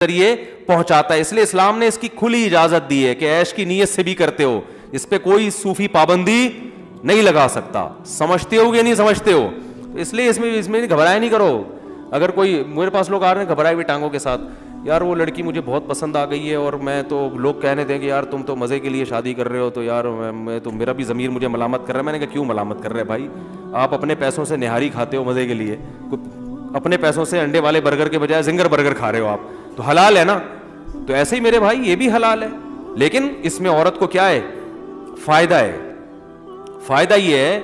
ذریعے پہنچاتا ہے. اس لیے اسلام نے اس کی کھلی اجازت دی ہے کہ عیش کی نیت سے بھی کرتے ہو, اس پہ کوئی صوفی پابندی نہیں لگا سکتا. سمجھتے ہو یا نہیں سمجھتے ہو؟ اس لیے اس میں گھبرایا نہیں کرو. اگر کوئی میرے پاس لوگ آ رہے ہیں گھبرائے ہوئے ٹانگوں کے ساتھ, یار وہ لڑکی مجھے بہت پسند آ گئی ہے اور میں تو, لوگ کہنے دیں کہ یار تم تو مزے کے لیے شادی کر رہے ہو, تو یار میں تو, میرا بھی ضمیر مجھے ملامت کر رہا ہے. میں نے کہا کیوں ملامت کر رہے بھائی, آپ اپنے پیسوں سے نہاری کھاتے ہو مزے کے لیے, اپنے پیسوں سے انڈے والے برگر کے بجائے زنگر برگر کھا رہے ہو آپ, تو حلال ہے نا. تو ایسے ہی میرے بھائی یہ بھی حلال ہے, لیکن اس میں عورت کو کیا ہے فائدہ ہے. فائدہ یہ ہے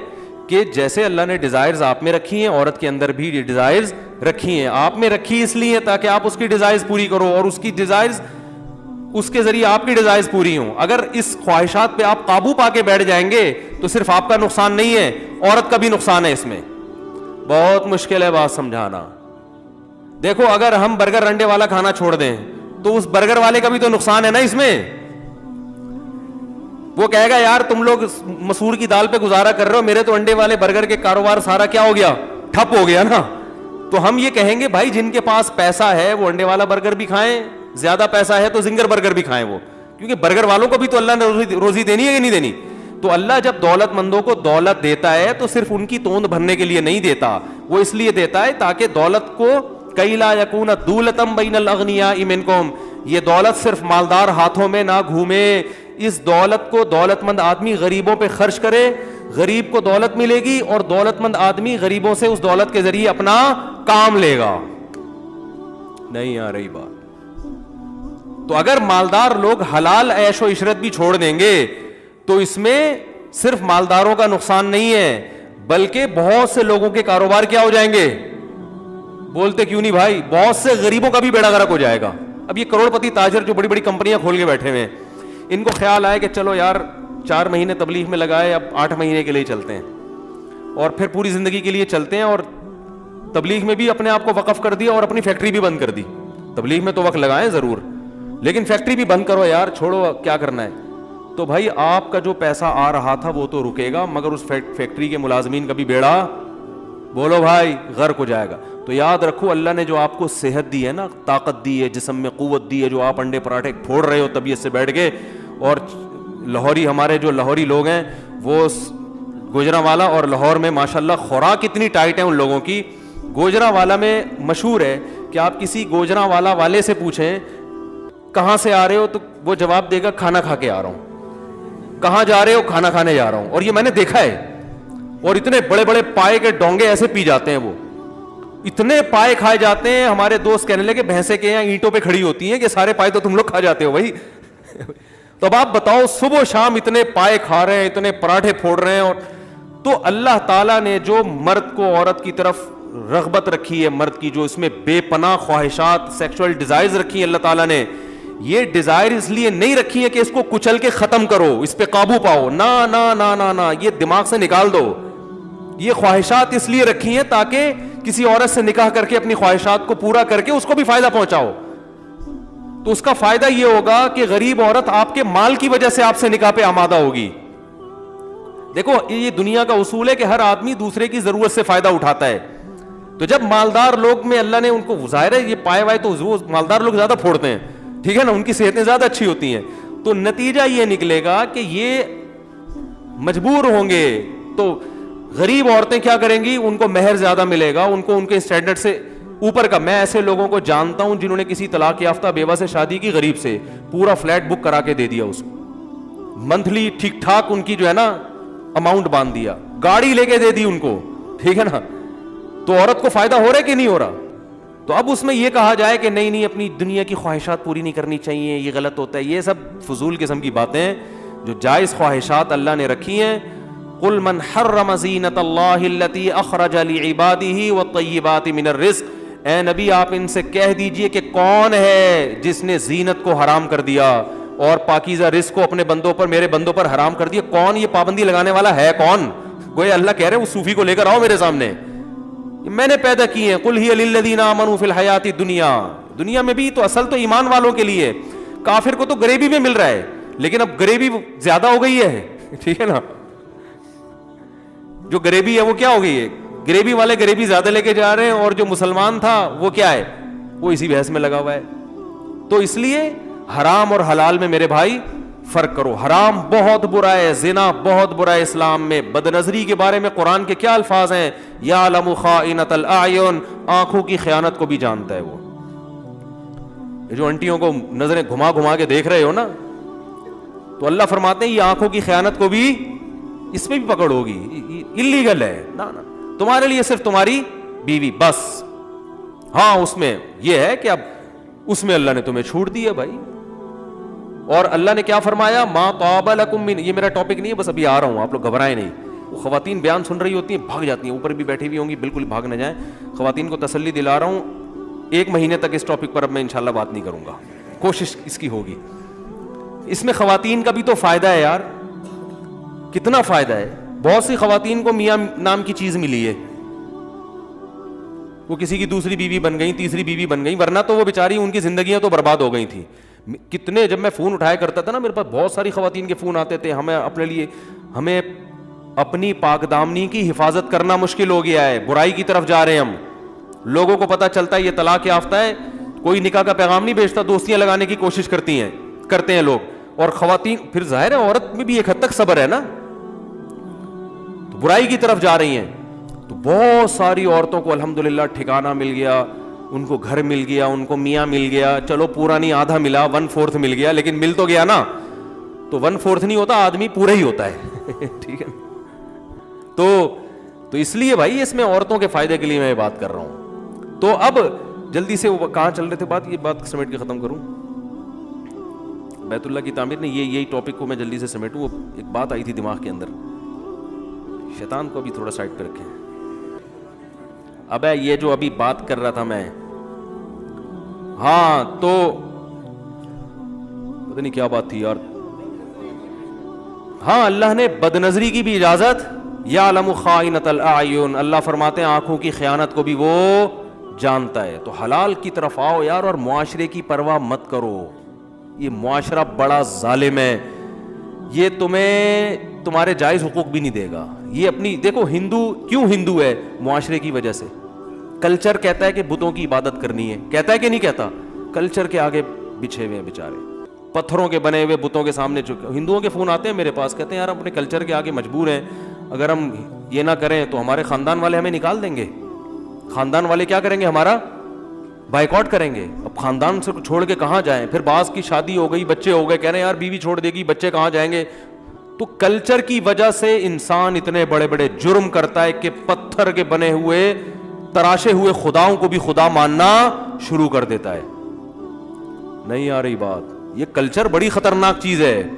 کہ جیسے اللہ نے ڈیزائرز آپ میں رکھی ہیں, عورت کے اندر بھی ڈیزائرز رکھی ہیں. آپ میں رکھی اس لیے تاکہ آپ اس کی ڈیزائرز پوری کرو اور اس کی ڈیزائرز, اس کے ذریعے آپ کی ڈیزائرز پوری ہوں. اگر اس خواہشات پہ آپ قابو پا کے بیٹھ جائیں گے تو صرف آپ کا نقصان نہیں ہے, عورت کا بھی نقصان ہے. اس میں بہت مشکل ہے بات سمجھانا. دیکھو اگر ہم برگر انڈے والا کھانا چھوڑ دیں تو اس برگر والے کا بھی تو نقصان ہے نا اس میں. وہ کہے گا یار تم لوگ مسور کی دال پہ گزارا کر رہے ہو, میرے تو انڈے والے برگر کے کاروبار سارا کیا ہو گیا, ٹھپ ہو گیا نا. تو ہم یہ کہیں گے بھائی جن کے پاس پیسہ ہے وہ انڈے والا برگر بھی کھائیں, زیادہ پیسہ ہے تو زنگر برگر بھی کھائیں وہ, کیونکہ برگر والوں کو بھی تو اللہ نے روزی دینی ہے کہ نہیں دینی. تو اللہ جب دولت مندوں کو دولت دیتا ہے تو صرف ان کی توند بھرنے کے لیے نہیں دیتا, وہ اس لیے دیتا ہے تاکہ دولت کو کئی لا یکون دولتم بین الاغنیاء منکم, یہ دولت صرف مالدار ہاتھوں میں نہ گھومے. اس دولت کو دولت مند آدمی غریبوں پہ خرچ کرے, غریب کو دولت ملے گی اور دولت مند آدمی غریبوں سے اس دولت کے ذریعے اپنا کام لے گا. نہیں آ رہی بات؟ تو اگر مالدار لوگ حلال عیش و عشرت بھی چھوڑ دیں گے تو اس میں صرف مالداروں کا نقصان نہیں ہے, بلکہ بہت سے لوگوں کے کاروبار کیا ہو جائیں گے. بولتے کیوں نہیں بھائی, بہت سے غریبوں کا بھی بیڑا غرق ہو جائے گا. اب یہ کروڑ پتی تاجر جو بڑی بڑی کمپنیاں کھول کے بیٹھے ہوئے ہیں, ان کو خیال آئے کہ چلو یار 4 مہینے تبلیغ میں لگائے, اب 8 مہینے کے لیے چلتے ہیں اور پھر پوری زندگی کے لیے چلتے ہیں, اور تبلیغ میں بھی اپنے آپ کو وقف کر دیا اور اپنی فیکٹری بھی بند کر دی. تبلیغ میں تو وقت لگائیں ضرور, لیکن فیکٹری بھی بند کرو یار, چھوڑو کیا کرنا ہے. تو بھائی آپ کا جو پیسہ آ رہا تھا وہ تو رکے گا, مگر اس فیکٹری کے ملازمین کا بھی بیڑا, بولو بھائی, غرق ہو جائے گا. تو یاد رکھو اللہ نے جو آپ کو صحت دی ہے نا, طاقت دی ہے, جسم میں قوت دی ہے, جو آپ انڈے پراٹھے پھوڑ رہے ہو طبیعت سے بیٹھ کے, اور لاہوری ہمارے جو لاہوری لوگ ہیں وہ گوجرانوالا اور لاہور میں ماشاءاللہ خوراک اتنی ٹائٹ ہے ان لوگوں کی. گوجرانوالا میں مشہور ہے کہ آپ کسی گوجرانوالا والے سے پوچھیں کہاں سے آ رہے ہو تو وہ جواب دے گا کھانا کھا کے آ رہا ہوں. کہاں جا رہے ہو؟ کھانا کھانے جا رہا ہوں. اور یہ میں نے دیکھا ہے, اور اتنے بڑے بڑے پائے کے ڈونگے ایسے پی جاتے ہیں, وہ اتنے پائے کھائے جاتے ہیں. ہمارے دوست کہنے لگے بھینسیں کے یہاں اینٹوں پہ کھڑی ہوتی ہیں کہ سارے پائے تو تم لوگ کھا جاتے ہو بھائی. تو اب آپ بتاؤ, صبح و شام اتنے پائے کھا رہے ہیں, اتنے پراٹھے پھوڑ رہے ہیں. اور تو اللہ تعالیٰ نے جو مرد کو عورت کی طرف رغبت رکھی ہے, مرد کی جو اس میں بے پناہ خواہشات سیکشول ڈیزائرز رکھی ہیں, اللہ تعالیٰ نے یہ ڈیزائر اس لیے نہیں رکھی ہے کہ اس کو کچل کے ختم کرو, اس پہ قابو پاؤ, نہ نہ نہ نہ نہ, یہ دماغ سے نکال دو. یہ خواہشات اس لیے رکھی ہیں تاکہ کسی عورت سے نکاح کر کے اپنی خواہشات کو پورا کر کے اس کو بھی فائدہ پہنچاؤ. تو اس کا فائدہ یہ ہوگا کہ غریب عورت آپ کے مال کی وجہ سے آپ سے نکاح پہ آمادہ ہوگی. دیکھو یہ دنیا کا اصول ہے کہ ہر آدمی دوسرے کی ضرورت سے فائدہ اٹھاتا ہے. تو جب مالدار لوگ میں اللہ نے ان کو, ظاہر ہے یہ پائے وائے تو مالدار لوگ زیادہ پھوڑتے ہیں, ٹھیک ہے نا, ان کی صحتیں زیادہ اچھی ہوتی ہیں. تو نتیجہ یہ نکلے گا کہ یہ مجبور ہوں گے. تو غریب عورتیں کیا کریں گی, ان کو مہر زیادہ ملے گا, ان کو ان کے اسٹینڈرڈ سے اوپر کا. میں ایسے لوگوں کو جانتا ہوں جنہوں نے کسی طلاق یافتہ بیوہ سے شادی کی, غریب سے, پورا فلیٹ بک کرا کے دے دیا اس کو, منتھلی ٹھیک ٹھاک ان کی جو ہے نا اماؤنٹ باندھ دیا, گاڑی لے کے دے دی ان کو, ٹھیک ہے نا. تو عورت کو فائدہ ہو رہا ہے کہ نہیں ہو رہا؟ تو اب اس میں یہ کہا جائے کہ نہیں نہیں اپنی دنیا کی خواہشات پوری نہیں کرنی چاہیے, یہ غلط ہوتا ہے. یہ سب فضول قسم کی باتیں. جو جائز خواہشات اللہ نے رکھی ہیں, قل من حرم زینت اللہ التی اخرج لعباده والطیبات من الرزق, اے نبی آپ ان سے کہہ دیجئے کہ کون ہے جس نے زینت کو حرام کر دیا اور پاکیزہ رزق کو اپنے بندوں پر, میرے بندوں پر حرام کر دیا. کون یہ پابندی لگانے والا ہے؟ کون؟ گویا اللہ کہہ رہے ہیں اس صوفی کو لے کر آؤ میرے سامنے, میں نے پیدا کی ہیں. قل ہی للذین آمنوا فی الحیات الدنیا, دنیا میں بھی تو اصل تو ایمان والوں کے لیے. کافر کو تو غریبی میں مل رہا ہے, لیکن اب غریبی زیادہ ہو گئی ہے, ٹھیک ہے نا. جو غریبی ہے وہ کیا ہو گئی ہے, غریبی والے غریبی زیادہ لے کے جا رہے ہیں, اور جو مسلمان تھا وہ کیا ہے, وہ اسی بحث میں لگا ہوا ہے. تو اس لیے حرام اور حلال میں میرے بھائی فرق کرو. حرام بہت برا ہے, زنا بہت برا ہے اسلام میں. بد نظری کے بارے میں قرآن کے کیا الفاظ ہیں؟ یعلم خائنۃ الاعین, آنکھوں کی خیانت کو بھی جانتا ہے وہ. یہ جو انٹیوں کو نظریں گھما گھما کے دیکھ رہے ہو نا, تو اللہ فرماتے ہیں یہ آنکھوں کی خیانت کو بھی, اس میں بھی پکڑ ہوگی, اللیگل ہے نا. تمہارے لیے صرف تمہاری بیوی بس. ہاں اس میں یہ ہے کہ اب اس میں اللہ نے تمہیں چھوٹ دی ہے بھائی. اور اللہ نے کیا فرمایا؟ ما طاب لکم من, یہ میرا ٹاپک نہیں ہے, بس ابھی آ رہا ہوں, آپ لوگ گھبرائیں نہیں. وہ خواتین بیان سن رہی ہوتی ہیں, بھاگ جاتی ہیں, اوپر بھی بیٹھی ہوئی ہوں گی, بالکل بھاگ نہ جائیں. خواتین کو تسلی دلا رہا ہوں, 1 مہینے تک اس ٹاپک پر اب میں انشاءاللہ بات نہیں کروں گا, کوشش اس کی ہوگی. اس میں خواتین کا بھی تو فائدہ ہے یار, کتنا فائدہ ہے. بہت سی خواتین کو میاں نام کی چیز ملی ہے, وہ کسی کی دوسری بیوی بن گئی, تیسری بیوی بن گئی, ورنہ تو وہ بیچاری ان کی زندگیاں تو برباد ہو گئی تھیں. کتنے, جب میں فون اٹھایا کرتا تھا نا, میرے پاس بہت ساری خواتین کے فون آتے تھے. ہمیں اپنے لیے, ہمیں اپنی پاک دامنی کی حفاظت کرنا مشکل ہو گیا ہے, برائی کی طرف جا رہے ہیں ہم. لوگوں کو پتہ چلتا ہے یہ طلاق یافتہ ہے, کوئی نکاح کا پیغام نہیں بھیجتا, دوستیاں لگانے کی کوشش کرتے ہیں لوگ. اور خواتین, پھر ظاہر ہے عورت میں بھی ایک حد تک صبر ہے نا, تو برائی کی طرف جا رہی ہیں. تو بہت ساری عورتوں کو الحمدللہ ٹھکانہ مل گیا, ان کو گھر مل گیا, ان کو میاں مل گیا. چلو پورا نہیں, آدھا ملا, 1/4 مل گیا, لیکن مل تو گیا نا. تو 1/4 نہیں ہوتا, آدمی پورا ہی ہوتا ہے. ٹھیک ہے, تو اس لیے بھائی اس میں عورتوں کے فائدے کے لیے میں بات کر رہا ہوں. تو اب جلدی سے, وہ کہاں چل رہے تھے بات, یہ بات سمیٹ کے ختم کروں. بیت اللہ کی تعمیر نے یہی ٹاپک کو میں جلدی سے سمیٹوں. وہ ایک بات آئی تھی دماغ کے اندر, شیطان کو بھی تھوڑا سائڈ پہ رکھیں. اب یہ جو ابھی بات کر رہا تھا میں, ہاں تو پتہ نہیں کیا بات تھی یار. ہاں, اللہ نے بد نظری کی بھی اجازت, یعلم خائنۃ الاعین, اللہ فرماتے ہیں آنکھوں کی خیانت کو بھی وہ جانتا ہے. تو حلال کی طرف آؤ یار, اور معاشرے کی پرواہ مت کرو. یہ معاشرہ بڑا ظالم ہے, یہ تمہیں تمہارے جائز حقوق بھی نہیں دے گا. یہ اپنی دیکھو, ہندو کیوں ہندو ہے؟ معاشرے کی وجہ سے. کلچر کہتا ہے کہ بتوں کی عبادت کرنی ہے, کہتا ہے کہ نہیں کہتا؟ کلچر کے آگے بچھے ہوئے ہیں بیچارے, پتھروں کے بنے ہوئے بتوں کے سامنے. ہندوؤں کے فون آتے ہیں میرے پاس, کہتے ہیں یار اپنے کلچر کے آگے مجبور ہیں, اگر ہم یہ نہ کریں تو ہمارے خاندان والے ہمیں نکال دیں گے. خاندان والے کیا کریں گے؟ ہمارا بائیکاٹ کریں گے. اب خاندان سے چھوڑ کے کہاں جائیں؟ پھر بعض کی شادی ہو گئی, بچے ہو گئے, کہہ رہے ہیں یار بیوی چھوڑ دے گی, بچے کہاں جائیں گے؟ تو کلچر کی وجہ سے انسان اتنے بڑے بڑے جرم کرتا ہے کہ پتھر کے بنے ہوئے, تراشے ہوئے خداؤں کو بھی خدا ماننا شروع کر دیتا ہے. نہیں آ رہی بات؟ یہ کلچر بڑی خطرناک چیز ہے.